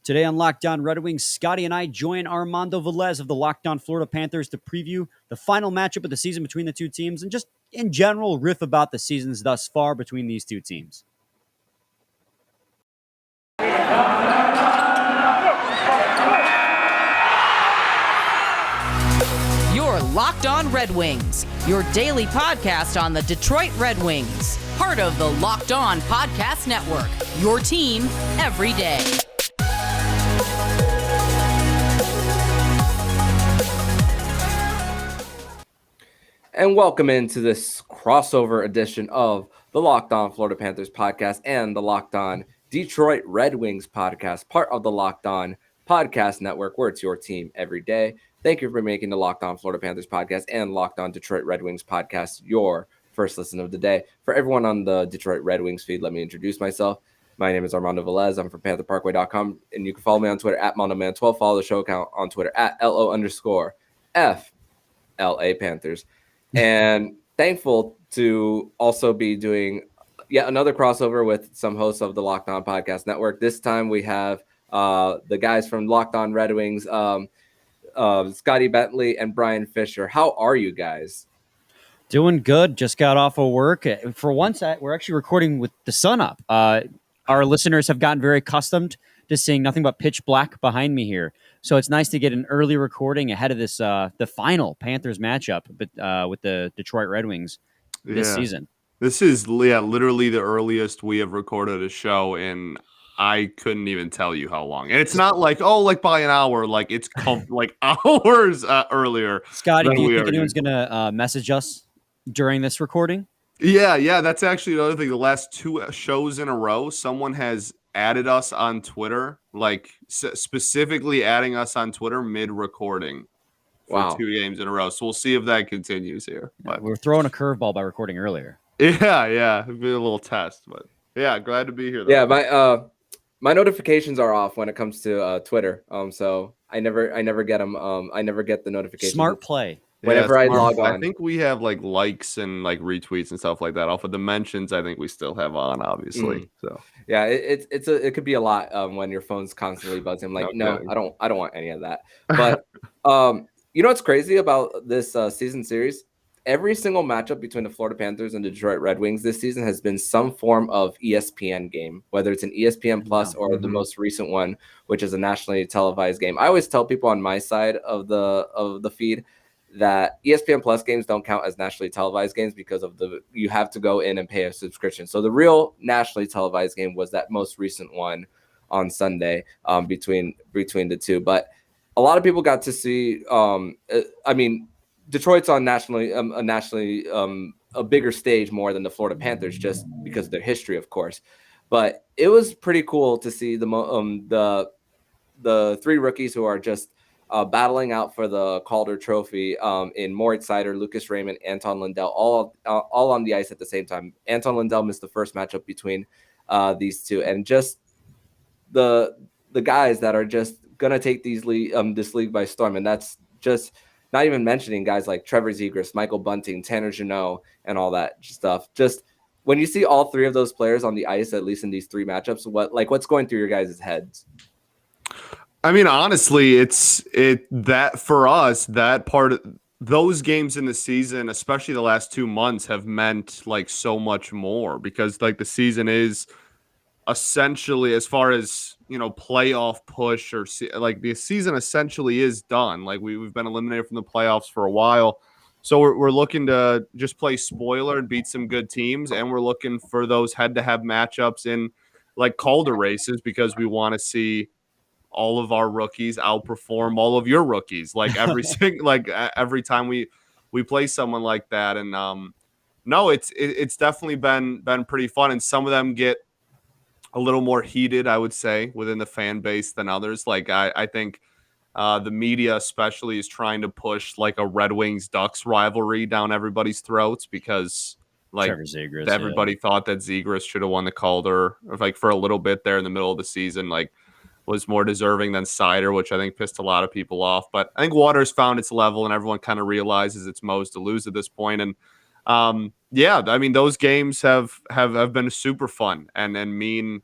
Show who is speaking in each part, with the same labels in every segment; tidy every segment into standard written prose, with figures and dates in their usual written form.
Speaker 1: Today on Locked On Red Wings, Scotty and I join Armando Velez of the Locked On Florida Panthers to preview the final matchup of the season between the two teams and just in general riff about the seasons thus far between these two teams.
Speaker 2: You're Locked On Red Wings, your daily podcast on the Detroit Red Wings, part of the Locked On Podcast Network, your team every day.
Speaker 3: And welcome into this crossover edition of the Locked On Florida Panthers podcast and the Locked On Detroit Red Wings podcast, part of the Locked On Podcast Network, where it's your team every day. Thank you for making the Locked On Florida Panthers podcast and Locked On Detroit Red Wings podcast your first listen of the day. For everyone on the Detroit Red Wings feed, let me introduce myself. My name is Armando Velez. I'm from PantherParkway.com, and you can follow me on Twitter at MondoMan12. Follow the show account on Twitter at LO_FLA Panthers. And thankful to also be doing yet another crossover with some hosts of the Locked On Podcast Network. This time we have the guys from Locked On Red Wings, Scotty Bentley and Brian Fisher. How are you guys?
Speaker 1: Doing good. Just got off of work. For once, we're actually recording with the sun up. Our listeners have gotten very accustomed to seeing nothing but pitch black behind me here. So it's nice to get an early recording ahead of this the final Panthers matchup with the Detroit Red Wings this season.
Speaker 4: This is literally the earliest we have recorded a show in I couldn't even tell you how long. And it's not like by an hour, like it's like hours earlier.
Speaker 1: Scotty, do you think anyone's going to message us during this recording?
Speaker 4: Yeah, that's actually another thing. The last two shows in a row, someone has added us on Twitter, like specifically adding us on Twitter mid-recording for 2 games in a row. So we'll see if that continues here. But
Speaker 1: we're throwing a curveball by recording earlier.
Speaker 4: Yeah, it'd be a little test, but yeah, glad to be here.
Speaker 3: Yeah, my notifications are off when it comes to Twitter. So I never get them. I never get the notifications.
Speaker 1: Smart play.
Speaker 3: Whenever I log on,
Speaker 4: I think we have like likes and like retweets and stuff like that. Off of the mentions, I think we still have on, obviously. So
Speaker 3: yeah, it could be a lot when your phone's constantly buzzing. Like, no, I don't want any of that. But you know what's crazy about this season series? Every single matchup between the Florida Panthers and the Detroit Red Wings this season has been some form of ESPN game, whether it's an ESPN Plus or the most recent one, which is a nationally televised game. I always tell people on my side of the feed that ESPN Plus games don't count as nationally televised games because of you have to go in and pay a subscription. So the real nationally televised game was that most recent one on Sunday between the two. But a lot of people got to see. Detroit's on a bigger stage more than the Florida Panthers just because of their history, of course. But it was pretty cool to see the three rookies who are just battling out for the Calder trophy in Moritz Seider, Lucas Raymond, Anton Lundell, all on the ice at the same time. Anton Lundell missed the first matchup between these two, and just the guys that are just gonna take this league by storm, and that's just not even mentioning guys like Trevor Zegras, Michael Bunting, Tanner Jeannot, and all that stuff. Just when you see all three of those players on the ice, at least in these three matchups, what's going through your guys' heads?
Speaker 4: I mean, honestly, that for us, that part of those games in the season, especially the last 2 months, have meant like so much more because like the season is essentially, as far as playoff push or like the season essentially is done. Like we've been eliminated from the playoffs for a while, so we're looking to just play spoiler and beat some good teams, and we're looking for those head-to-head matchups in like Calder races because we want to see all of our rookies outperform all of your rookies, like every time we play someone like that. And no, it's definitely been pretty fun, and some of them get a little more heated, I would say, within the fan base than others. Like I think the media especially is trying to push like a Red Wings Ducks rivalry down everybody's throats because like
Speaker 1: Zegras,
Speaker 4: everybody thought that Zegras should have won the Calder like for a little bit there in the middle of the season. Like was more deserving than Seider, which I think pissed a lot of people off. But I think Water's found its level, and everyone kind of realizes it's Mo's to lose at this point. And yeah, I mean, those games have been super fun and mean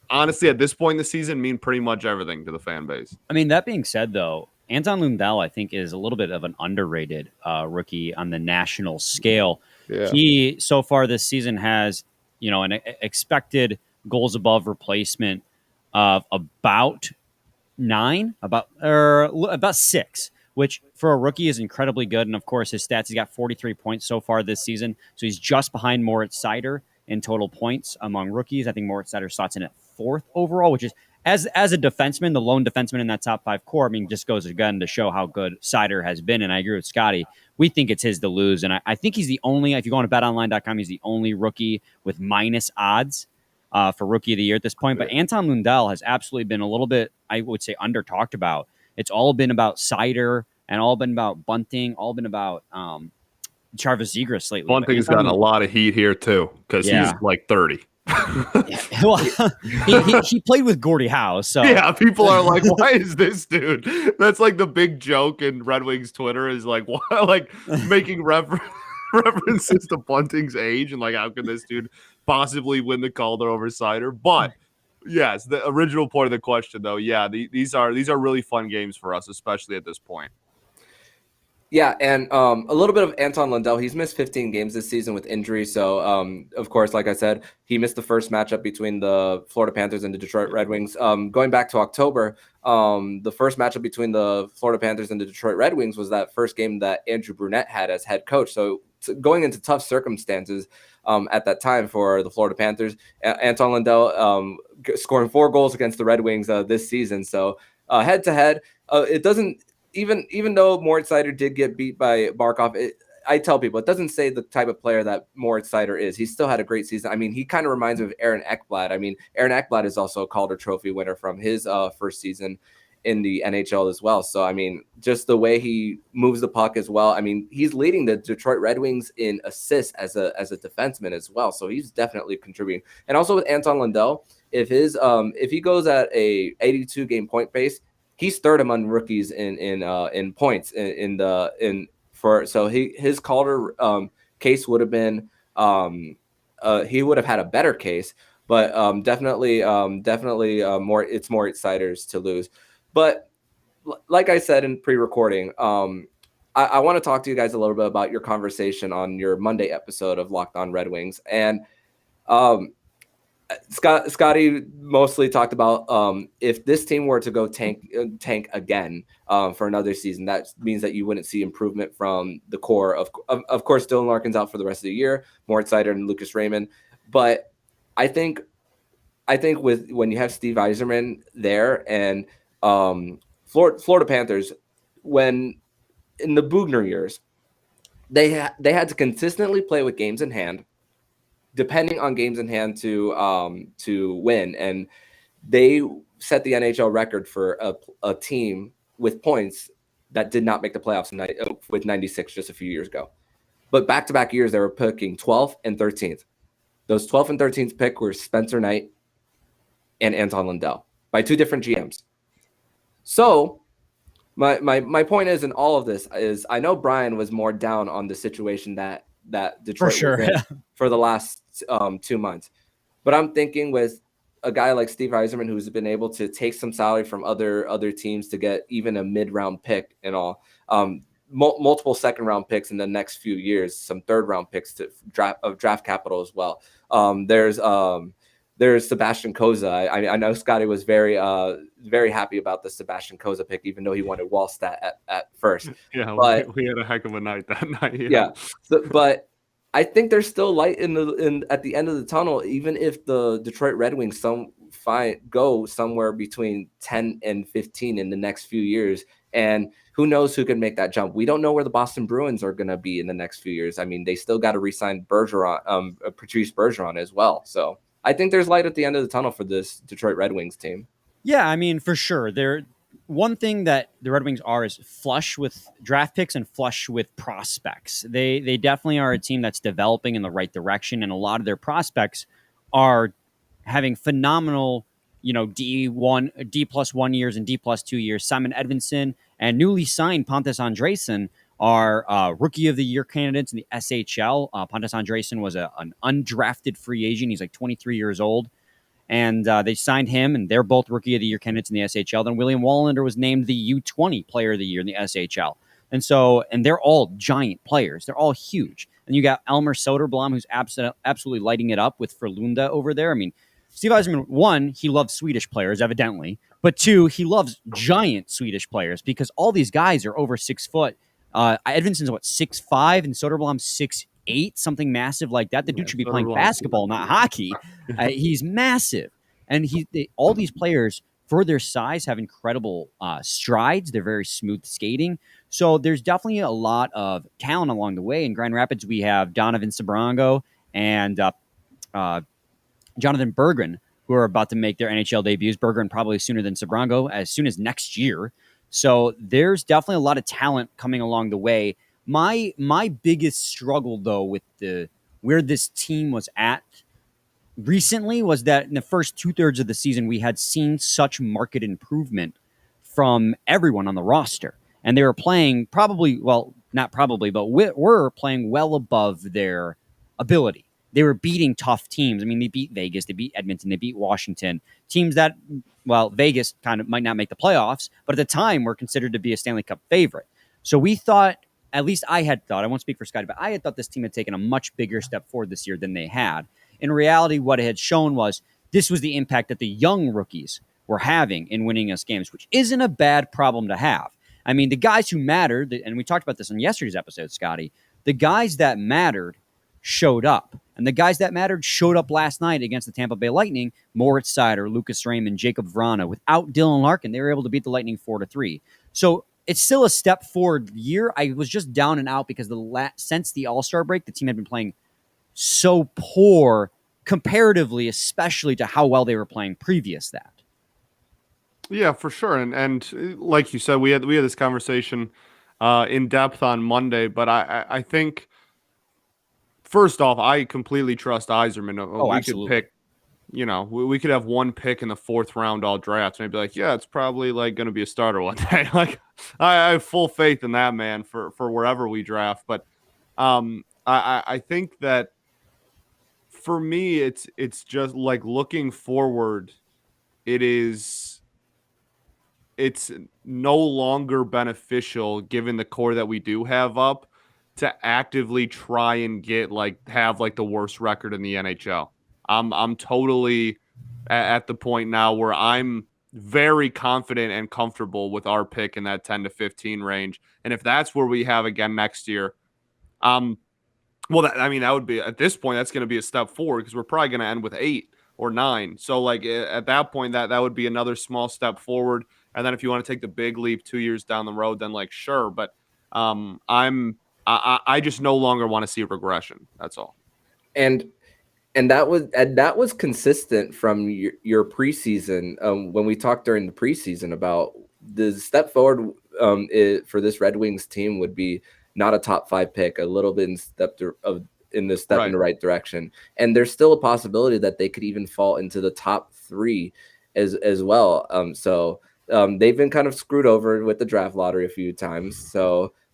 Speaker 4: honestly, at this point in the season, mean pretty much everything to the fan base.
Speaker 1: I mean, that being said, though, Anton Lundell, I think, is a little bit of an underrated rookie on the national scale.
Speaker 4: Yeah.
Speaker 1: He, so far this season, has, an expected goals above replacement of about 9, about 6, which for a rookie is incredibly good. And of course, his stats, he's got 43 points so far this season. So he's just behind Moritz Seider in total points among rookies. I think Moritz Seider slots in at 4th overall, which is, as a defenseman, the lone defenseman in that top 5 core, I mean, just goes again to show how good Seider has been. And I agree with Scotty. We think it's his to lose. And I think he's the only, if you go on to betonline.com, he's the only rookie with minus odds for rookie of the year at this point. But Anton Lundell has absolutely been a little bit, I would say, under talked about. It's all been about Seider and all been about Bunting, all been about Jarvis Zegras lately.
Speaker 4: Bunting's gotten a lot of heat here too because he's like 30.
Speaker 1: Well, he played with Gordie Howe, so
Speaker 4: yeah, people are like, "Why is this dude?" That's like the big joke in Red Wings Twitter is like, "Why?" Like making references to Bunting's age and like, how can this dude possibly win the Calder over Seider? But yes, the original point of the question, though, yeah, these are really fun games for us, especially at this point.
Speaker 3: Yeah, and a little bit of Anton Lundell. He's missed 15 games this season with injury. So, of course, like I said, he missed the first matchup between the Florida Panthers and the Detroit Red Wings. Going back to October, the first matchup between the Florida Panthers and the Detroit Red Wings was that first game that Andrew Brunette had as head coach. So, going into tough circumstances at that time for the Florida Panthers, Anton Lundell scoring 4 goals against the Red Wings this season. So, head-to-head, it doesn't – even though Moritz Seider did get beat by Barkov, I tell people it doesn't say the type of player that Moritz Seider is. He still had a great season. I mean, he kind of reminds me of Aaron Ekblad. I mean, Aaron Ekblad is also a Calder Trophy winner from his first season in the NHL as well. So, I mean, just the way he moves the puck as well. I mean, he's leading the Detroit Red Wings in assists as a defenseman as well. So he's definitely contributing. And also with Anton Lundell, if he goes at a 82 game point pace, he's 3rd among rookies in points his Calder case would have been he would have had a better case, but definitely it's Moritz Seider's to lose. But like I said in pre-recording, I want to talk to you guys a little bit about your conversation on your Monday episode of Locked On Red Wings. And Scotty mostly talked about if this team were to go tank again for another season, that means that you wouldn't see improvement from the core. Of course, Dylan Larkin's out for the rest of the year, Moritz Seider and Lucas Raymond. But I think with when you have Steve Yzerman there and Florida Panthers, when in the Bugner years, they had to consistently play with games in hand, depending on games in hand to win. And they set the NHL record for a team with points that did not make the playoffs with 96 just a few years ago. But back-to-back years, they were picking 12th and 13th. Those 12th and 13th pick were Spencer Knight and Anton Lundell by 2 different GMs. So my point is in all of this is I know Brian was more down on the situation that Detroit
Speaker 1: for sure
Speaker 3: for the last 2 months. But I'm thinking with a guy like Steve Yzerman, who's been able to take some salary from other teams to get even a mid-round pick and all, multiple second-round picks in the next few years, some third-round picks to draft capital as well. There's Sebastian Koza. I know Scotty was very happy about the Sebastian Koza pick, even though he wanted Wallstat at first.
Speaker 4: Yeah,
Speaker 3: but
Speaker 4: we had a heck of a night that night.
Speaker 3: Yeah, but I think there's still light at the end of the tunnel, even if the Detroit Red Wings go somewhere between 10 and 15 in the next few years. And who knows who can make that jump? We don't know where the Boston Bruins are going to be in the next few years. I mean, they still got to re-sign Patrice Bergeron as well. So I think there's light at the end of the tunnel for this Detroit Red Wings team.
Speaker 1: Yeah, I mean, for sure. One thing that the Red Wings are is flush with draft picks and flush with prospects. They definitely are a team that's developing in the right direction, and a lot of their prospects are having phenomenal, D+1 years and D+2 years. Simon Edvinsson and newly signed Pontus Andreasen are Rookie of the Year candidates in the SHL. Pontus Andreasen was an undrafted free agent. He's like 23 years old. And they signed him, and they're both Rookie of the Year candidates in the SHL. Then William Wallander was named the U20 Player of the Year in the SHL. And they're all giant players. They're all huge. And you got Elmer Soderblom, who's absolutely lighting it up with Frölunda over there. I mean, Steve Yzerman, one, he loves Swedish players, evidently. But two, he loves giant Swedish players because all these guys are over 6 foot. Edvinson's 6'5", and Soderblom's 6'8", something massive like that. The dude should be playing basketball, not hockey. He's massive. And all these players, for their size, have incredible strides. They're very smooth skating. So there's definitely a lot of talent along the way. In Grand Rapids, we have Donovan Sabrango and Jonathan Berggren, who are about to make their NHL debuts. Berggren probably sooner than Sabrango, as soon as next year. So there's definitely a lot of talent coming along the way. My biggest struggle, though, with where this team was at recently was that in the first 2/3 of the season, we had seen such market improvement from everyone on the roster. And they were playing not probably, but were playing well above their ability. They were beating tough teams. I mean, they beat Vegas, they beat Edmonton, they beat Washington. Teams that, Vegas kind of might not make the playoffs, but at the time were considered to be a Stanley Cup favorite. So we thought, at least I had thought, I won't speak for Scotty, but I had thought this team had taken a much bigger step forward this year than they had. In reality, what it had shown was this was the impact that the young rookies were having in winning us games, which isn't a bad problem to have. I mean, the guys who mattered, and we talked about this on yesterday's episode, Scotty, the guys that mattered showed up. And the guys that mattered showed up last night against the Tampa Bay Lightning. Moritz Seider, Lucas Raymond, Jacob Vrana. Without Dylan Larkin, they were able to beat the Lightning 4-3. So it's still a step forward year. I was just down and out because since the All-Star break, the team had been playing so poor comparatively, especially to how well they were playing previous that.
Speaker 4: Yeah, for sure. And like you said, we had this conversation in depth on Monday, but I think first off, I completely trust Yzerman.
Speaker 1: Absolutely.
Speaker 4: Could pick, we could have one pick in the 4th round all draft, and I'd be like, yeah, it's probably like going to be a starter one day. Like I have full faith in that man for wherever we draft. But I think that for me, it's just like looking forward. It's no longer beneficial, given the core that we do have up, to actively try and have the worst record in the NHL. I'm totally at the point now where I'm very confident and comfortable with our pick in that 10 to 15 range. And if that's where we have again next year, that would be, at this point, that's going to be a step forward because we're probably going to end with 8 or 9. So at that point, that would be another small step forward. And then if you want to take the big leap 2 years down the road, then sure. But I just no longer want to see regression. That's all. And
Speaker 3: that was consistent from your preseason. When we talked during the preseason about the step forward for this Red Wings team would be not a top 5 pick, a little bit in in the right direction. And there's still a possibility that they could even fall into the top 3 as well. They've been kind of screwed over with the draft lottery a few times.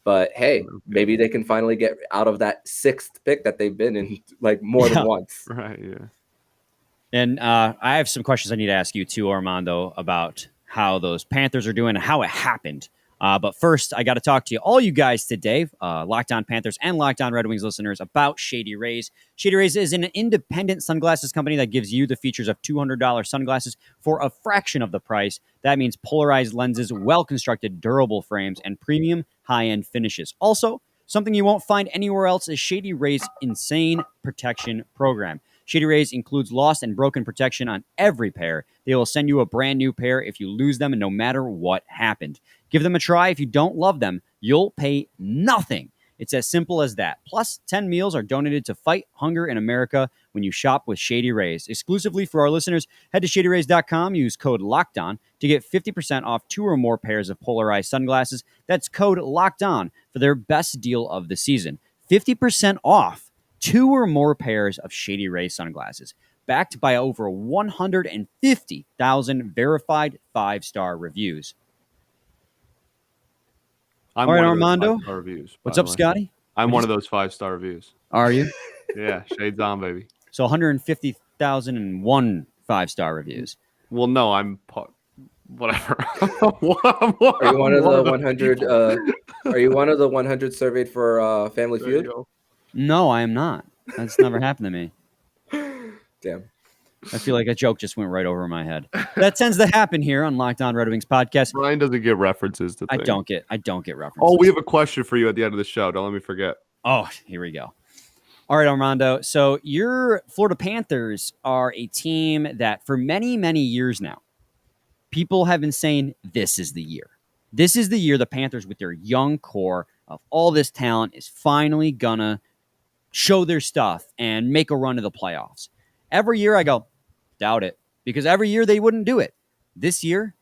Speaker 3: But hey, maybe they can finally get out of that 6th pick that they've been in more than once.
Speaker 4: Right. Yeah.
Speaker 1: And I have some questions I need to ask you too, Armando, about how those Panthers are doing and how it happened. But first, I got to talk to all you guys today, Locked On Panthers and Locked On Red Wings listeners, about Shady Rays. Shady Rays is an independent sunglasses company that gives you the features of $200 sunglasses for a fraction of the price. That means polarized lenses, well-constructed, durable frames, and premium high-end finishes. Also, something you won't find anywhere else is Shady Rays' insane protection program. Shady Rays includes lost and broken protection on every pair. They will send you a brand new pair if you lose them, and no matter what happened. Give them a try. If you don't love them, you'll pay nothing. It's as simple as that. Plus, 10 meals are donated to fight hunger in America when you shop with Shady Rays. Exclusively for our listeners, head to shadyrays.com, use code LOCKEDON to get 50% off 2 or more pairs of polarized sunglasses. That's code LOCKEDON for their best deal of the season. 50% off 2 or more pairs of Shady Rays sunglasses, backed by over 150,000 verified 5-star reviews.
Speaker 4: I'm
Speaker 1: all right,
Speaker 4: one of
Speaker 1: Armando.
Speaker 4: 5-star reviews.
Speaker 1: What's up, Scotty?
Speaker 4: I'm one of those 5-star reviews.
Speaker 1: Are you?
Speaker 4: Yeah, shades on, baby.
Speaker 1: So 150,001 5-star reviews.
Speaker 4: Well, no, I'm whatever.
Speaker 3: Are you one of the 100? Are you one of the 100 surveyed for Family
Speaker 4: There you
Speaker 3: Feud?
Speaker 4: go.
Speaker 1: No, I am not. That's never happened to me.
Speaker 3: Damn.
Speaker 1: I feel like a joke just went right over my head. That tends to happen here on Locked On Red Wings podcast.
Speaker 4: Brian doesn't get references to things.
Speaker 1: I don't get references.
Speaker 4: Oh, we have a question for you at the end of the show. Don't let me forget.
Speaker 1: Oh, here we go. All right, Armando. So your Florida Panthers are a team that for many, many years now, people have been saying this is the year. This is the year the Panthers, with their young core of all this talent, is finally gonna show their stuff and make a run to the playoffs. Every year I go, doubt it, because every year they wouldn't do it. This year,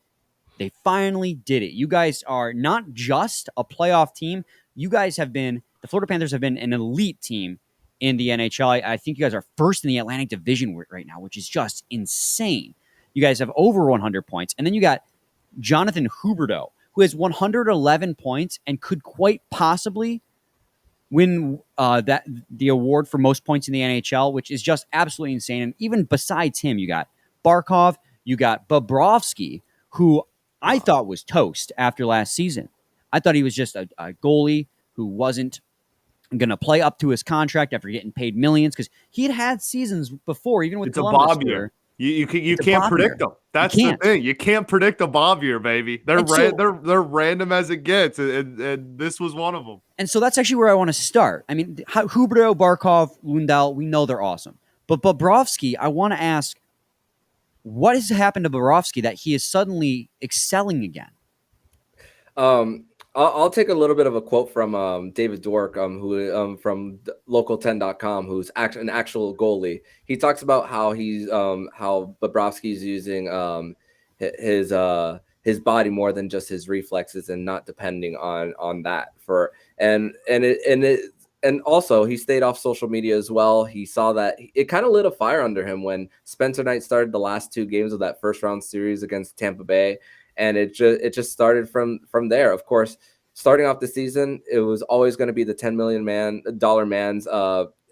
Speaker 1: they finally did it. You guys are not just a playoff team. You guys have been, the Florida Panthers have been an elite team in the NHL. I think you guys are first in the Atlantic Division right now, which is just insane. You guys have over 100 points. And then you got Jonathan Huberdeau, who has 111 points and could quite possibly win the award for most points in the NHL, which is just absolutely insane. And even besides him, you got Barkov, you got Bobrovsky, who I thought was toast after last season. I thought he was just a goalie who wasn't going to play up to his contract after getting paid millions, because he had seasons before, even with
Speaker 4: It's
Speaker 1: Columbus.
Speaker 4: a Bob year. You can't predict them. That's
Speaker 1: the
Speaker 4: thing. You can't predict a Bob year, baby. They're random as it gets, and this was one of them.
Speaker 1: And so that's actually where I want to start. I mean, Huberdeau, Barkov, Lundell, we know they're awesome. But Bobrovsky, I want to ask, what has happened to Bobrovsky that he is suddenly excelling again?
Speaker 3: I'll take a little bit of a quote from David Dwork, who from local10.com, who's an actual goalie. He talks about how he's how Bobrovsky's using his body more than just his reflexes, and not depending on that for and also he stayed off social media as well. He saw that it kind of lit a fire under him when Spencer Knight started the last 2 games of that first round series against Tampa Bay. And it just started from there. Of course, starting off the season, it was always going to be the $10 million man's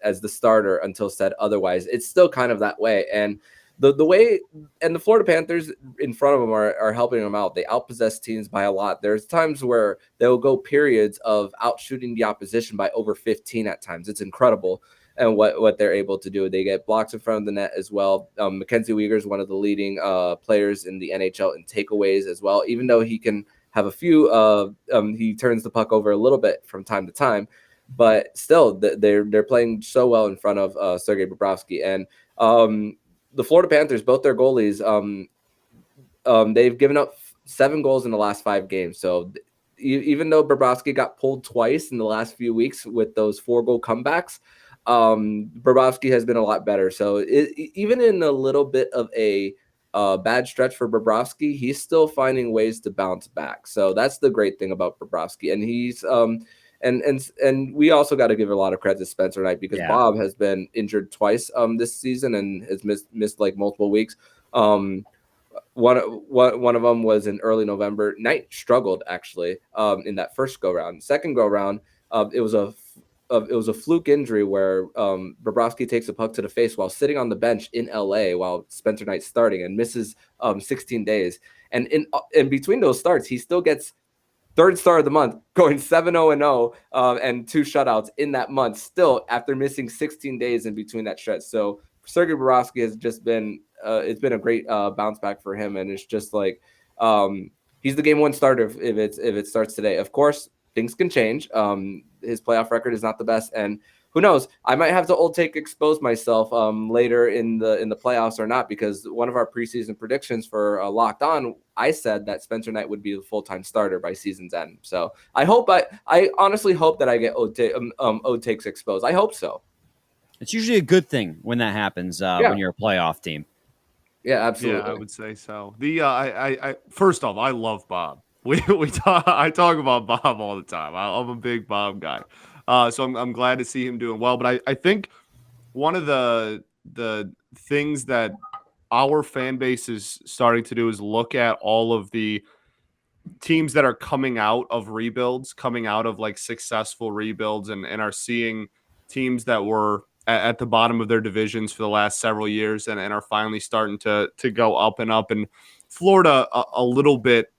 Speaker 3: as the starter until said otherwise. It's still kind of that way. And the way, and the Florida Panthers in front of them are helping them out. They outpossess teams by a lot. There's times where they'll go periods of outshooting the opposition by over 15 at times. It's incredible. And what they're able to do. They get blocks in front of the net as well. Mackenzie Weegar is one of the leading players in the NHL in takeaways as well. Even though he can have a few, he turns the puck over a little bit from time to time. But still, they're playing so well in front of Sergei Bobrovsky. And the Florida Panthers, both their goalies, they've given up 7 goals in the last 5 games. So even though Bobrovsky got pulled twice in the last few weeks with those 4-goal comebacks, Bobrovsky has been a lot better. So even in a little bit of a bad stretch for Bobrovsky, he's still finding ways to bounce back. So that's the great thing about Bobrovsky. And he's and we also got to give a lot of credit to Spencer Knight, because Bob has been injured twice this season and has missed like multiple weeks. One of them was in early November. Knight struggled actually in that first go round. Second go round, it was a fluke injury where Bobrovsky takes a puck to the face while sitting on the bench in LA while Spencer Knight's starting, and misses 16 days. And in between those starts, he still gets 3rd star of the month, going 7-0-0 and 2 shutouts in that month, still after missing 16 days in between that stretch. So Sergei Bobrovsky has just been it's been a great bounce back for him, and it's just like he's the game 1 starter if it starts today. Of course, things can change. His playoff record is not the best, and who knows? I might have to expose myself later in the playoffs or not, because one of our preseason predictions for Locked On, I said that Spencer Knight would be the full-time starter by season's end. So I honestly hope that I get old takes exposed. I hope so.
Speaker 1: It's usually a good thing when that happens when you're a playoff team.
Speaker 3: Yeah, absolutely.
Speaker 4: Yeah, I would say so. I first off, I love Bob. I talk about Bob all the time. I'm a big Bob guy. So I'm glad to see him doing well. But I think one of the things that our fan base is starting to do is look at all of the teams that are coming out of rebuilds, coming out of like successful rebuilds, and are seeing teams that were at the bottom of their divisions for the last several years and are finally starting to go up and up. And Florida a little bit,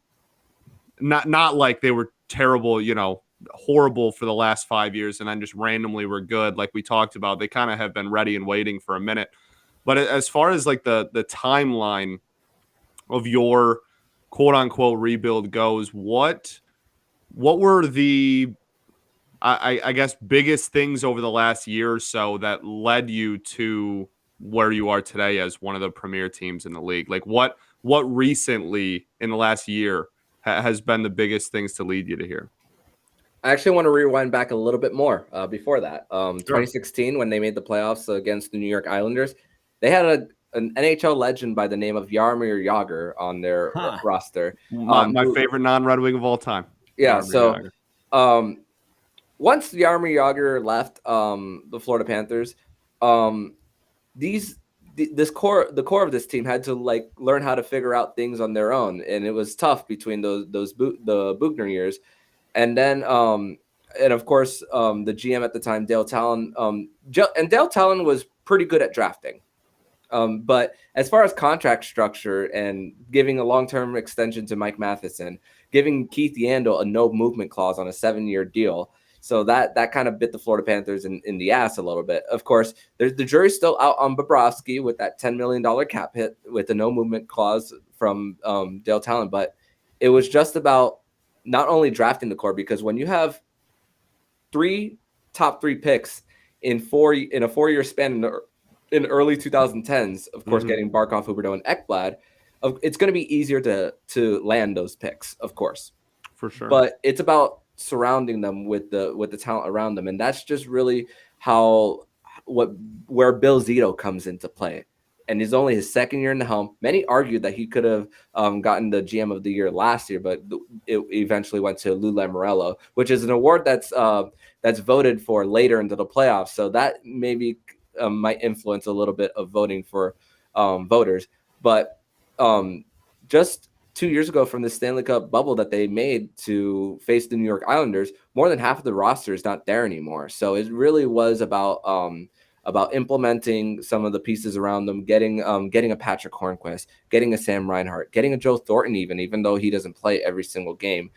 Speaker 4: not like they were terrible, horrible for the last 5 years and then just randomly were good. Like we talked about, they kind of have been ready and waiting for a minute. But as far as like the timeline of your quote unquote rebuild goes, what were the, I guess, biggest things over the last year or so that led you to where you are today as one of the premier teams in the league? Like what recently in the last year has been the biggest things to lead you to here?
Speaker 3: I actually want to rewind back a little bit more before that.
Speaker 4: Sure.
Speaker 3: 2016, when they made the playoffs against the New York Islanders, they had an NHL legend by the name of Jaromir Jagr on their roster.
Speaker 4: My favorite non-Red Wing of all time.
Speaker 3: Yeah,
Speaker 4: Jaromir
Speaker 3: so
Speaker 4: Jagr.
Speaker 3: Once Jaromir Jagr left the Florida Panthers, the core of this team had to like learn how to figure out things on their own, and it was tough between the Bugner years. And then, and of course, the GM at the time, Dale Talon, and Dale Talon was pretty good at drafting. But as far as contract structure and giving a long-term extension to Mike Matheson, giving Keith Yandel a no movement clause on a 7-year deal, so that kind of bit the Florida Panthers in the ass a little bit. Of course, the jury's still out on Bobrovsky with that $10 million cap hit with the no movement clause from Dale Talon, but it was just about not only drafting the core, because when you have 3 top 3 picks in a 4-year span in early 2010s, of course, getting Barkov, Huberdeau, and Ekblad, it's going to be easier to land those picks, of course,
Speaker 4: for sure.
Speaker 3: But it's about surrounding them with the talent around them, and that's just really where Bill Zito comes into play. And he's only his 2nd year in the helm. Many argued that he could have gotten the GM of the year last year, but it eventually went to Lou Lamoriello, which is an award that's voted for later into the playoffs. So that maybe might influence a little bit of voting for voters. But just 2 years ago, from the Stanley Cup bubble that they made to face the New York Islanders, more than half of the roster is not there anymore. So it really was about implementing some of the pieces around them, getting a Patrick Hornquist, getting a Sam Reinhart, getting a Joe Thornton, even though he doesn't play every single game,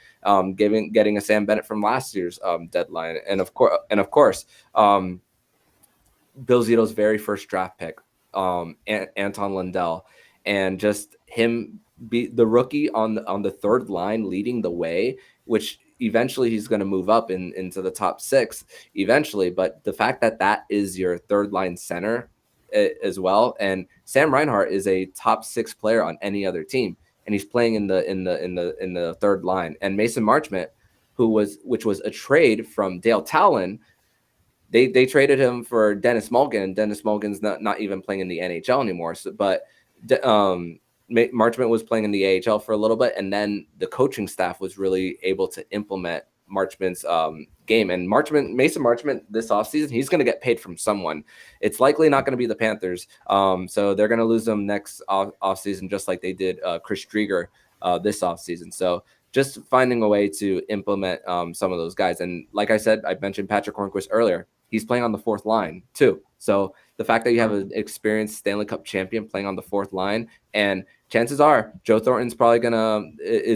Speaker 3: getting a Sam Bennett from last year's deadline, and of course, Bill Zito's very first draft pick, Anton Lundell, and just him be the rookie on the 3rd line leading the way, which eventually he's going to move up into the top 6 eventually. But the fact that is your 3rd line center as well, and Sam Reinhart is a top 6 player on any other team, and he's playing in the 3rd line. And Mason Marchment, which was a trade from Dale Talon, they traded him for Dennis Mulligan, and Dennis Mulligan's not even playing in the NHL anymore. So, but Marchment was playing in the AHL for a little bit, and then the coaching staff was really able to implement Marchment's game. And Mason Marchment this offseason, he's going to get paid from someone. It's likely not going to be the Panthers. So they're going to lose him next offseason, just like they did Chris Drieger this offseason. So just finding a way to implement some of those guys. And like I said, I mentioned Patrick Hornquist earlier. He's playing on the 4th line too. So the fact that you have an experienced Stanley Cup champion playing on the 4th line, and chances are Joe Thornton's probably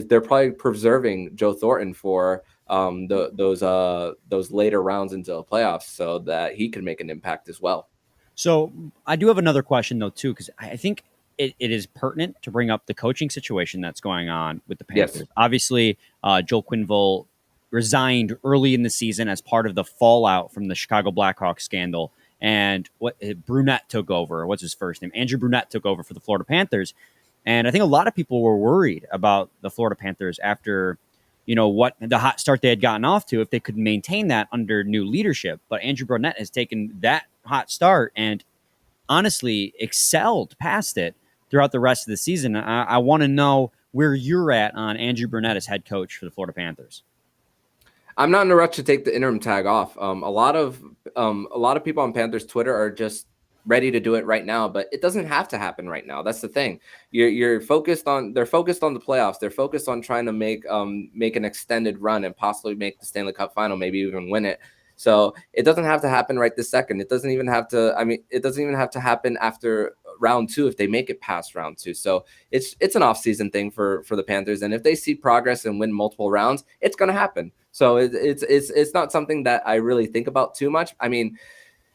Speaker 3: they're probably preserving Joe Thornton for those later rounds into the playoffs so that he can make an impact as well.
Speaker 1: So I do have another question though too, because I think it is pertinent to bring up the coaching situation that's going on with the Panthers. Yes. Obviously, Joel Quenneville resigned early in the season as part of the fallout from the Chicago Blackhawks scandal. And Brunette took over. What's his first name? Andrew Brunette took over for the Florida Panthers. And I think a lot of people were worried about the Florida Panthers after, what the hot start they had gotten off to, if they could maintain that under new leadership. But Andrew Brunette has taken that hot start and honestly excelled past it throughout the rest of the season. I want to know where you're at on Andrew Brunette as head coach for the Florida Panthers.
Speaker 3: I'm not in a rush to take the interim tag off. A lot of people on Panthers Twitter are just ready to do it right now, but it doesn't have to happen right now. That's the thing. They're focused on the playoffs. They're focused on trying to make an extended run and possibly make the Stanley Cup final, maybe even win it. So it doesn't have to happen right this second. It doesn't even have to. I mean, it doesn't even have to happen after round 2 if they make it past round 2. So it's an off-season thing for the Panthers, and if they see progress and win multiple rounds, it's going to happen. So it's not something that I really think about too much. I mean,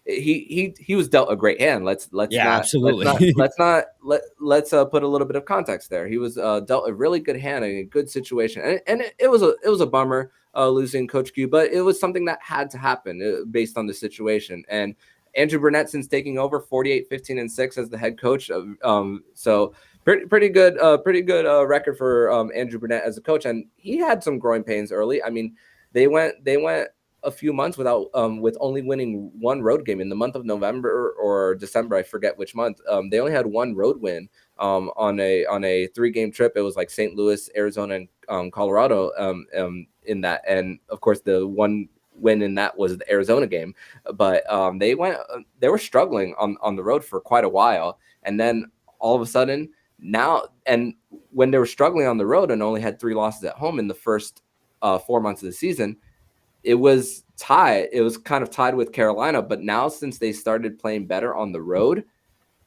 Speaker 3: he was dealt a great hand. Let's
Speaker 1: absolutely.
Speaker 3: let's put a little bit of context there. He was dealt a really good hand in a good situation, and it was a bummer losing Coach Q, but it was something that had to happen based on the situation. And Andrew Burnett, since taking over, 48-15-6 as the head coach. So pretty good record for Andrew Burnett as a coach, and he had some growing pains early. I mean, they went a few months without with only winning one road game in the month of November or December. I forget which month. They only had one road win on a 3-game trip. It was like St. Louis, Arizona, and Colorado in that. And of course, the one win in that was the Arizona game. But they were struggling on the road for quite a while. And then all of a sudden now, and when they were struggling on the road and only had 3 losses at home in the first 4 months of the season, it was tied. It was kind of tied with Carolina, but now since they started playing better on the road,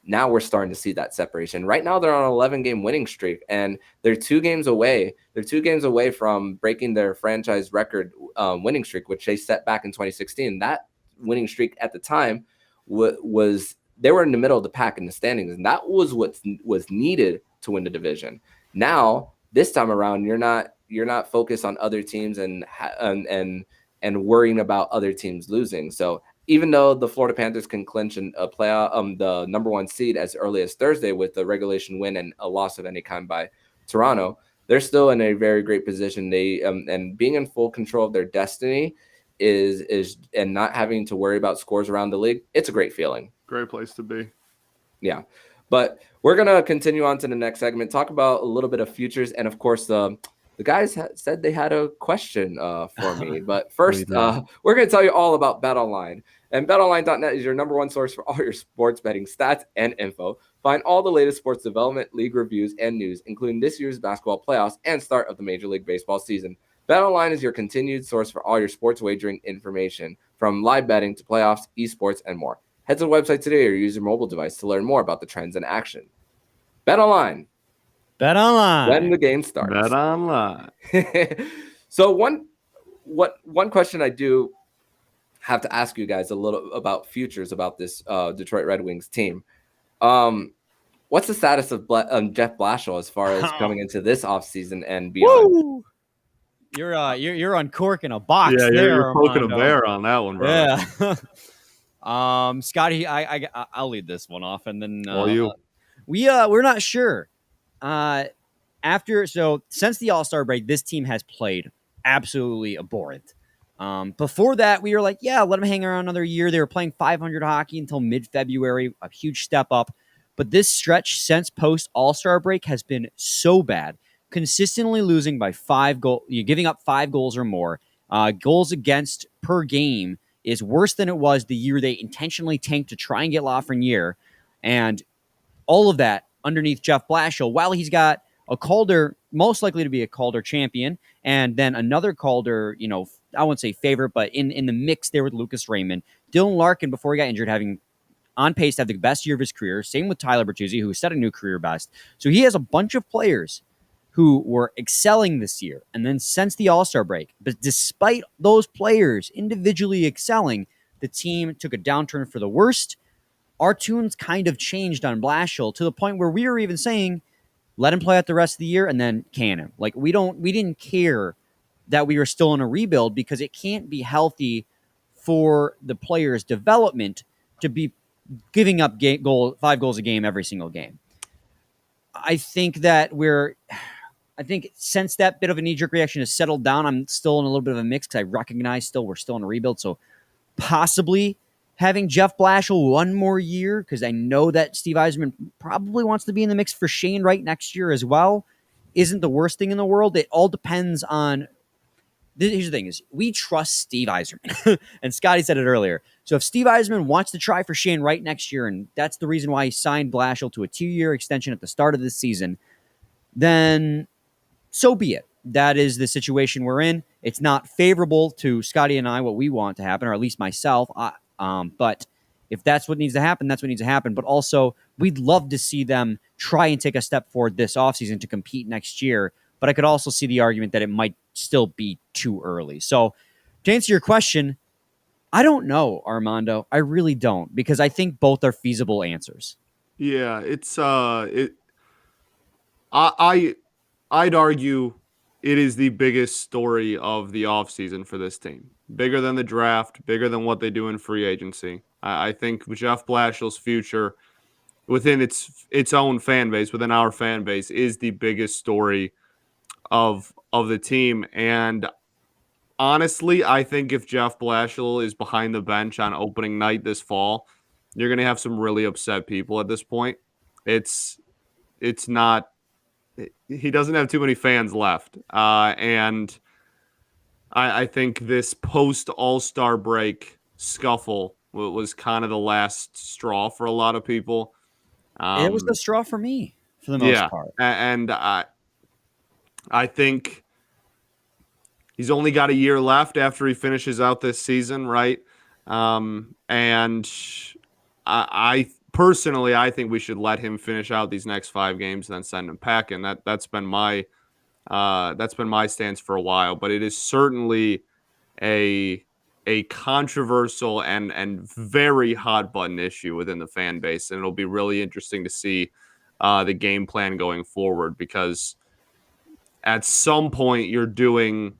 Speaker 3: now we're starting to see that separation. Right now they're on an 11-game winning streak, and they're 2 games away. They're 2 games away from breaking their franchise record winning streak, which they set back in 2016. That winning streak at the time was they were in the middle of the pack in the standings, and that was what was needed to win the division. Now this time around, you're not focused on other teams and worrying about other teams losing. So even though the Florida Panthers can clinch a playoff, the number 1 seed as early as Thursday with the regulation win and a loss of any kind by Toronto, they're still in a very great position. They and being in full control of their destiny is and not having to worry about scores around the league. It's a great feeling.
Speaker 4: Great place to be.
Speaker 3: Yeah. But we're going to continue on to the next segment, talk about a little bit of futures. And of course, the guys said they had a question for me. But first, we're going to tell you all about BetOnline. And BetOnline.net is your number 1 source for all your sports betting stats and info. Find all the latest sports development, league reviews, and news, including this year's basketball playoffs and start of the Major League Baseball season. BetOnline is your continued source for all your sports wagering information, from live betting to playoffs, esports, and more. Head to the website today or use your mobile device to learn more about the trends in action. BetOnline.
Speaker 1: BetOnline.
Speaker 3: When the game starts.
Speaker 4: BetOnline.
Speaker 3: So one question I do have to ask you guys a little about futures about this Detroit Red Wings team. What's the status of Jeff Blashill as far as coming into this offseason and beyond?
Speaker 1: Woo! You're uncorking a box.
Speaker 4: Yeah,
Speaker 1: there,
Speaker 4: you're poking
Speaker 1: Armando.
Speaker 4: a bear on that one, bro.
Speaker 1: Yeah. Scotty, I'll lead this one off, and then we're not sure. Since the All-Star break, this team has played absolutely abhorrent. Before that, we were like, yeah, let them hang around another year. They were playing 500 hockey until mid-February, a huge step up. But this stretch since post All-Star break has been so bad, consistently losing by 5 goals. You're giving up 5 goals or more. Goals against per game is worse than it was the year they intentionally tanked to try and get Lafreniere. And all of that underneath Jeff Blashill, while he's got a Calder, most likely to be a Calder champion, and then another Calder, I wouldn't say favorite, but in the mix there with Lucas Raymond. Dylan Larkin, before he got injured, having on pace to have the best year of his career. Same with Tyler Bertuzzi, who set a new career best. So he has a bunch of players who were excelling this year. And then since the All-Star break, but despite those players individually excelling, the team took a downturn for the worst. Our tunes kind of changed on Blashill to the point where we were even saying, let him play out the rest of the year and then can him. Like we didn't care that we were still in a rebuild, because it can't be healthy for the player's development to be giving up 5 goals a game every single game. I think since that bit of a knee-jerk reaction has settled down, I'm still in a little bit of a mix, because I recognize we're still in a rebuild. So possibly having Jeff Blashill one more year, because I know that Steve Yzerman probably wants to be in the mix for Shane Wright next year as well, isn't the worst thing in the world. It all depends on... Here's the thing is, we trust Steve Yzerman. And Scotty said it earlier. So if Steve Yzerman wants to try for Shane Wright next year, and that's the reason why he signed Blashill to a 2-year extension at the start of this season, then so be it. That is the situation we're in. It's not favorable to Scotty and I what we want to happen, or at least myself. But if that's what needs to happen, that's what needs to happen. But also, we'd love to see them try and take a step forward this offseason to compete next year. But I could also see the argument that it might still be too early. So to answer your question, I don't know, Armando. I really don't, because I think both are feasible answers.
Speaker 4: Yeah, it's I'd argue it is the biggest story of the offseason for this team. Bigger than the draft, bigger than what they do in free agency. I think Jeff Blashill's future within its own fan base, within our fan base, is the biggest story of the team. And honestly, I think if Jeff Blashill is behind the bench on opening night this fall, you're going to have some really upset people at this point. It's not. He doesn't have too many fans left, and I think this post All-Star break scuffle was kind of the last straw for a lot of people.
Speaker 1: It was the straw for me, for the most part.
Speaker 4: And I think he's only got a year left after he finishes out this season, right? And I personally, I think we should let him finish out these next 5 games and then send him packing. That's been my stance for a while. But it is certainly a controversial and very hot button issue within the fan base, and it'll be really interesting to see the game plan going forward, because at some point you're doing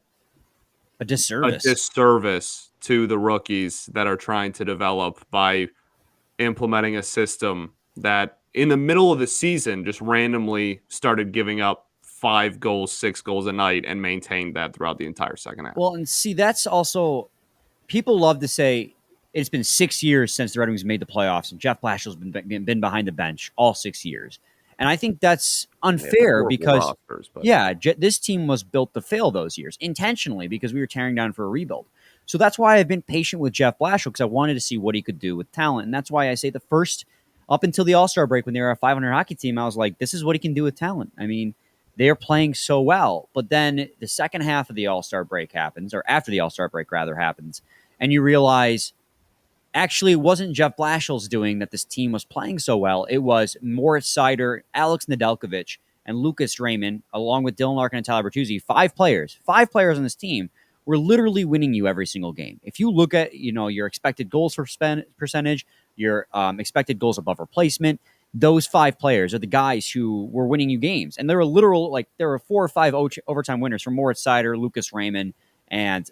Speaker 1: a disservice
Speaker 4: to the rookies that are trying to develop by implementing a system that in the middle of the season just randomly started giving up 5 goals, 6 goals a night and maintained that throughout the entire second half.
Speaker 1: Well, and see, that's also, people love to say it's been 6 years since the Red Wings made the playoffs, and Jeff Blashill's been behind the bench all 6 years. And I think that's unfair because, this team was built to fail those years intentionally because we were tearing down for a rebuild. So that's why I've been patient with Jeff Blashill, because I wanted to see what he could do with talent. And that's why I say the first, up until the All-Star break when they were a 500 hockey team, I was like, this is what he can do with talent. I mean, they're playing so well. But then the second half of the All-Star break happens, or after the All-Star break rather happens, and you realize actually it wasn't Jeff Blashill's doing that this team was playing so well. It was Moritz Seider, Alex Nedeljkovic, and Lucas Raymond, along with Dylan Larkin and Tyler Bertuzzi. 5 players on this team were literally winning you every single game. If you look at your expected goals for percentage, your expected goals above replacement, those 5 players are the guys who were winning you games. And there were 4 or 5 overtime winners from Moritz Seider, Lucas Raymond, and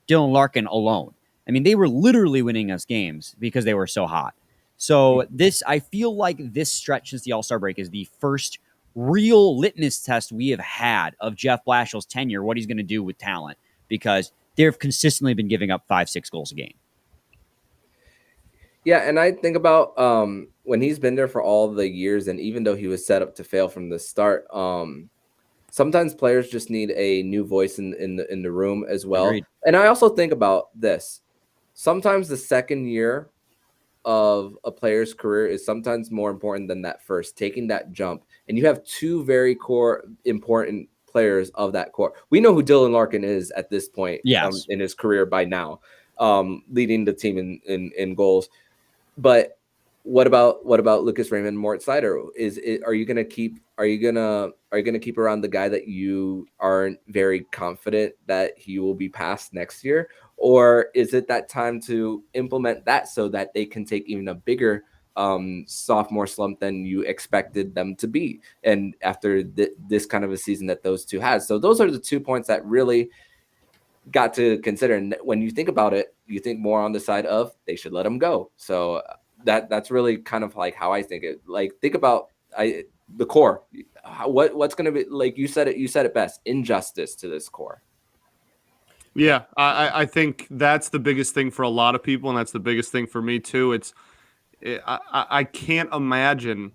Speaker 1: Dylan Larkin alone. I mean, they were literally winning us games because they were so hot. So I feel like this stretch since the All-Star break is the first real litmus test we have had of Jeff Blashill's tenure, what he's going to do with talent, because they've consistently been giving up 5-6 goals a game.
Speaker 3: Yeah, and I think about when he's been there for all the years, and even though he was set up to fail from the start, sometimes players just need a new voice in the room as well. Agreed. And I also think about this. Sometimes the second year of a player's career is sometimes more important than that first, taking that jump. And you have 2 very important players of that core. We know who Dylan Larkin is at this point in his career by now, leading the team in goals. But what about Lucas Raymond and Moritz Seider? Are you gonna keep around the guy that you aren't very confident that he will be passed next year? Or is it that time to implement that so that they can take even a bigger sophomore slump than you expected them to be? And after this kind of a season that those 2 had. So those are the 2 points that really got to consider. And when you think about it, you think more on the side of they should let him go. So that's really kind of like how I think it. Like, think about the core. What's going to be, like you said it best, injustice to this core.
Speaker 4: Yeah, I think that's the biggest thing for a lot of people, and that's the biggest thing for me too. I can't imagine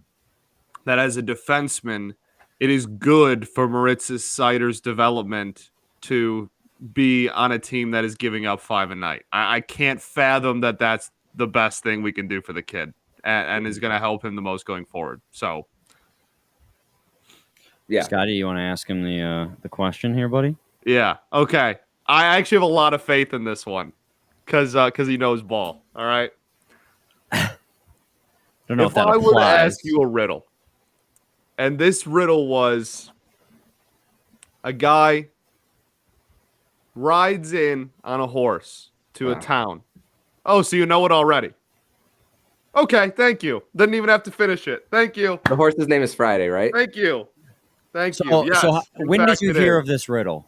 Speaker 4: that as a defenseman, it is good for Moritz Seider's development to be on a team that is giving up 5 a night. I can't fathom that that's the best thing we can do for the kid, and is going to help him the most going forward. So,
Speaker 1: yeah, Scotty, you want to ask him the question here, buddy?
Speaker 4: Yeah. Okay. I actually have a lot of faith in this one because he knows ball. All right.
Speaker 1: Don't know if that
Speaker 4: I were to
Speaker 1: applies.
Speaker 4: ask you a riddle, and this riddle was a guy rides in on a horse to a town. Oh, so you know it already. Okay, thank you. Didn't even have to finish it. Thank you.
Speaker 3: The horse's name is Friday, right?
Speaker 4: Thank you. Thank you.
Speaker 1: So,
Speaker 4: Yes.
Speaker 1: so
Speaker 4: in
Speaker 1: when did
Speaker 4: fact,
Speaker 1: you
Speaker 4: it
Speaker 1: hear
Speaker 4: is.
Speaker 1: of this riddle?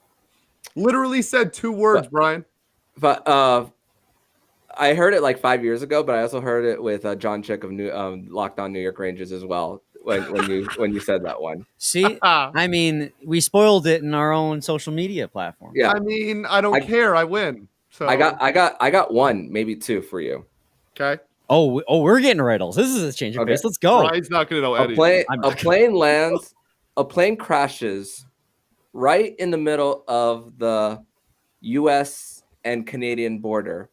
Speaker 4: Literally said 2 words, Brian.
Speaker 3: But I heard it like 5 years ago, but I also heard it with John Chick of Locked On New York Rangers as well. When you said that one.
Speaker 1: See, I mean, we spoiled it in our own social media platform.
Speaker 3: Yeah.
Speaker 4: I mean, I don't care. I win. So
Speaker 3: I got one, maybe two for you.
Speaker 4: Okay.
Speaker 1: Oh, we're getting riddles. This is a change of pace. Let's go.
Speaker 4: Brian's not going to know
Speaker 3: A
Speaker 4: anything.
Speaker 3: plane lands, a plane crashes right in the middle of the U.S. and Canadian border.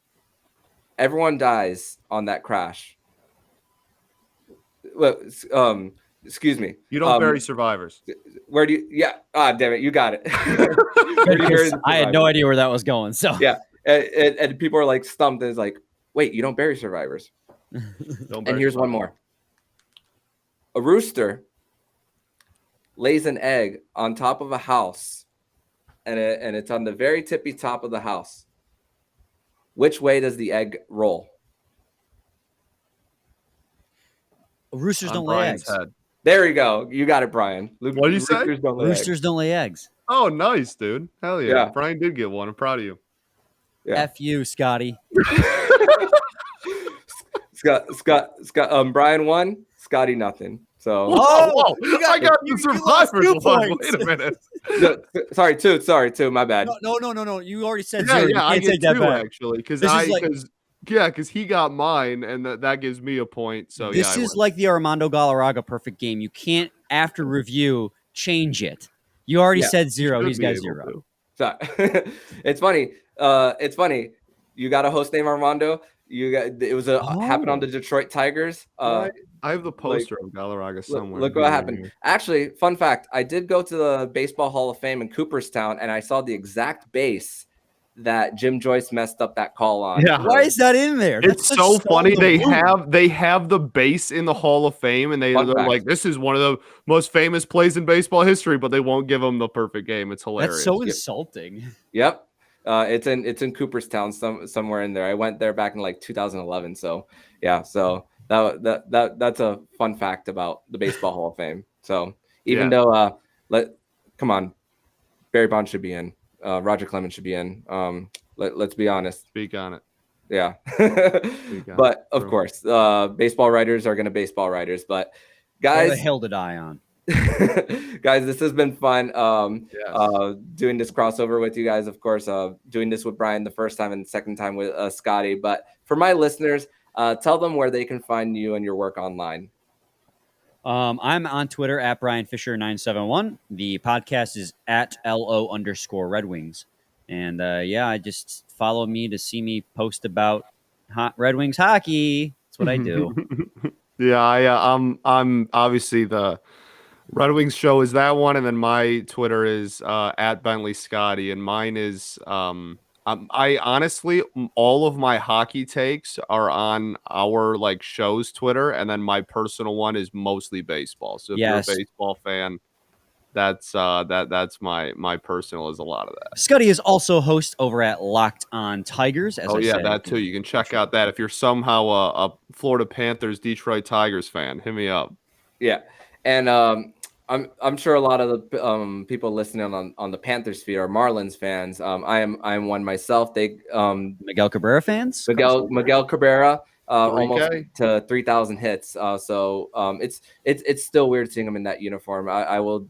Speaker 3: Everyone dies on that crash. Well, excuse me.
Speaker 4: You don't bury survivors.
Speaker 3: Where do you? Yeah. Damn it, you got it. Where do you bury the
Speaker 1: I had no
Speaker 3: survivors?
Speaker 1: idea where that was going. So
Speaker 3: Yeah, and people are like stumped. And it's like, wait, you don't bury survivors. And here's one more. A rooster lays an egg on top of a house, and it's on the very tippy top of the house. Which way does the egg roll?
Speaker 1: roosters
Speaker 4: On
Speaker 1: don't lay
Speaker 4: Brian's
Speaker 1: eggs.
Speaker 4: head.
Speaker 3: There you go. You got it, Brian.
Speaker 4: What did you say?
Speaker 3: Roosters don't lay
Speaker 1: Roosters
Speaker 3: eggs.
Speaker 1: don't lay eggs.
Speaker 4: Oh, nice, dude. Hell yeah.
Speaker 3: Yeah.
Speaker 4: Brian did get one. I'm proud of you.
Speaker 3: Yeah.
Speaker 1: F you, Scotty.
Speaker 3: Scott. Brian won. Scotty nothing. So
Speaker 1: Oh,
Speaker 4: I got the
Speaker 1: you lost
Speaker 4: survivors
Speaker 1: 2
Speaker 4: one.
Speaker 1: points.
Speaker 4: Wait a minute.
Speaker 3: no, sorry, two. My bad.
Speaker 1: No. You already said
Speaker 4: Yeah,
Speaker 1: zero.
Speaker 4: yeah, I
Speaker 1: You can't
Speaker 4: get
Speaker 1: take that
Speaker 4: 2
Speaker 1: back.
Speaker 4: actually because
Speaker 1: This is like-
Speaker 4: because he got mine and that gives me a point. So
Speaker 1: This
Speaker 4: yeah,
Speaker 1: is like the Armando Galarraga perfect game. You can't, after review, change it. You already
Speaker 3: Yeah,
Speaker 1: said 0.
Speaker 4: should
Speaker 1: He's
Speaker 4: be
Speaker 1: got
Speaker 4: able
Speaker 1: 0.
Speaker 4: to.
Speaker 3: So, it's funny. You got a host named Armando. It was happened on the Detroit Tigers.
Speaker 4: I have the poster of Galarraga somewhere.
Speaker 3: Look what happened. Actually, fun fact: I did go to the Baseball Hall of Fame in Cooperstown, and I saw the exact base that Jim Joyce messed up that call on.
Speaker 4: Yeah.
Speaker 1: Why is that in there?
Speaker 4: It's
Speaker 1: That's
Speaker 4: so
Speaker 1: just
Speaker 4: funny.
Speaker 1: the room.
Speaker 4: They have the base in the Hall of Fame, and they're
Speaker 3: Fun fact.
Speaker 4: like, this is one of the most famous plays in baseball history, but they won't give them the perfect game. It's hilarious.
Speaker 1: That's so insulting.
Speaker 3: Yep. It's in Cooperstown, somewhere in there. I went there back in like 2011. So yeah, so that's a fun fact about the Baseball Hall of Fame. So even though come on, Barry Bonds should be in, Roger Clemens should be in. Let's be honest.
Speaker 4: Speak on it.
Speaker 3: Yeah.
Speaker 4: Speak on
Speaker 3: But
Speaker 4: it,
Speaker 3: of
Speaker 4: bro.
Speaker 3: course, baseball writers are gonna baseball writers. But
Speaker 1: What
Speaker 3: guys,
Speaker 1: the hell to die on?
Speaker 3: guys, this has been fun.
Speaker 4: Yes.
Speaker 3: Doing this crossover with you guys, of course, doing this with Brian the first time and second time with Scotty. But for my listeners, tell them where they can find you and your work online.
Speaker 1: I'm on Twitter at Brian Fisher 971. The podcast is at LO_Red Wings. And I just follow me to see me post about hot Red Wings hockey. That's what I do.
Speaker 4: Yeah, I'm obviously the Red Wings show is that one, and then my Twitter is at Bentley Scotty, and mine is I honestly all of my hockey takes are on our like show's Twitter, and then my personal one is mostly baseball. So if
Speaker 1: Yes.
Speaker 4: you're a baseball fan, that's my personal is a lot of that.
Speaker 1: Scotty is also host over at Locked On Tigers. As I said.
Speaker 4: That too. You can check out that if you're somehow a Florida Panthers, Detroit Tigers fan. Hit me up.
Speaker 3: Yeah, and I'm sure a lot of the people listening on the Panthers feed are Marlins fans. I am one myself. They
Speaker 1: Miguel Cabrera fans?
Speaker 3: Miguel Cabrera.
Speaker 4: 3K?
Speaker 3: Almost to 3,000 hits. So it's still weird seeing him in that uniform. I will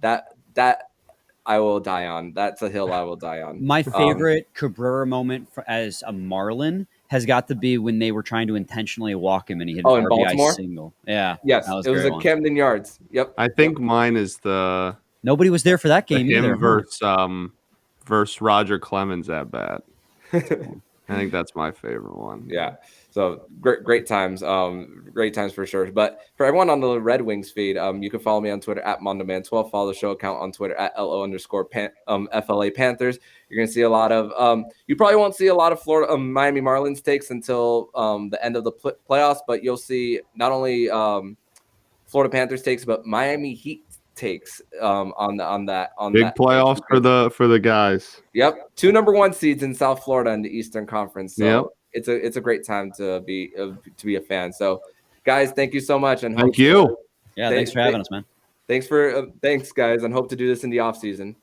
Speaker 3: die on. That's a hill I will die on.
Speaker 1: My favorite Cabrera moment as a Marlin has got to be when they were trying to intentionally walk him and he hit an
Speaker 3: in
Speaker 1: RBI
Speaker 3: Baltimore?
Speaker 1: single. Yeah.
Speaker 3: Yes,
Speaker 1: that
Speaker 3: it was
Speaker 1: great
Speaker 3: a
Speaker 1: one.
Speaker 3: Camden Yards. Yep.
Speaker 4: I think mine is the
Speaker 1: Nobody was there for that game either.
Speaker 4: him versus Roger Clemens at bat. I think that's my favorite one.
Speaker 3: Yeah. So great times. Great times for sure. But for everyone on the Red Wings feed, you can follow me on Twitter at MondoMan12. Follow the show account on Twitter at LO_FLA Panthers. You're going to see a lot of you probably won't see a lot of Florida Miami Marlins takes until the end of the playoffs, but you'll see not only Florida Panthers takes, but Miami Heat takes on that
Speaker 4: Big playoffs for the guys.
Speaker 3: Yep, 2 number 1 seeds in South Florida in the Eastern Conference. So
Speaker 4: yep.
Speaker 3: It's a great time to be a fan. So, guys, thank you so much, and
Speaker 4: thank you.
Speaker 1: Yeah, thanks for having us, man.
Speaker 3: Thanks guys, and hope to do this in the off season.